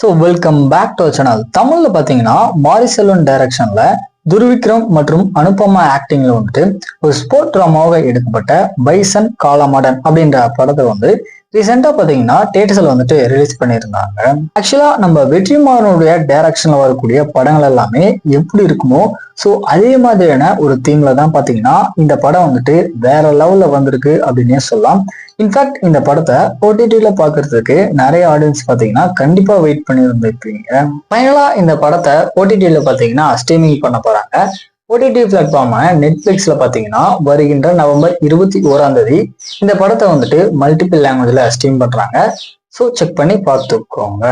So welcome back to channel. தமிழ்ல பாத்தீங்கன்னா மாரிசெல்வன் டைரக்ஷன்ல துர்விக்ரம் மற்றும் அனுபமா ஆக்டிங்ல வந்துட்டு ஒரு ஸ்போர்ட் ட்ராமாவாக எடுக்கப்பட்ட பைசன் காலமாடன் அப்படின்ற படத்தை ரீசெண்டா பாத்தீங்கன்னா தியேட்டர்ஸ்ல வந்துட்டு ரிலீஸ் பண்ணியிருந்தாங்க. ஆக்சுவலா நம்ம வெற்றிமாறனுடைய டைரக்ஷன்ல வரக்கூடிய படங்கள் எல்லாமே எப்படி இருக்குமோ ஸோ அதே மாதிரியான ஒரு தீம்ல தான் பாத்தீங்கன்னா இந்த படம் வந்துட்டு வேற லெவல்ல வந்திருக்கு அப்படின்னே சொல்லலாம். இன்ஃபேக்ட் இந்த படத்தை ஓடிடில பாக்குறதுக்கு நிறைய ஆடியன்ஸ் பாத்தீங்கன்னா கண்டிப்பா வெயிட் பண்ணி இருந்திருப்பீங்க. ஃபைனலா இந்த படத்தை ஓடிடில பாத்தீங்கன்னா ஸ்ட்ரீமிங் பண்ண போறாங்க. ஓடிடி பிளாட்ஃபார்மான நெட்ஃபிளிக்ஸ்ல பாத்தீங்கன்னா வருகின்ற நவம்பர் 21 இந்த படத்தை வந்துட்டு மல்டிபிள் லாங்குவேஜ்ல ஸ்ட்ரீம் பண்றாங்க. ஸோ செக் பண்ணி பார்த்துக்கோங்க.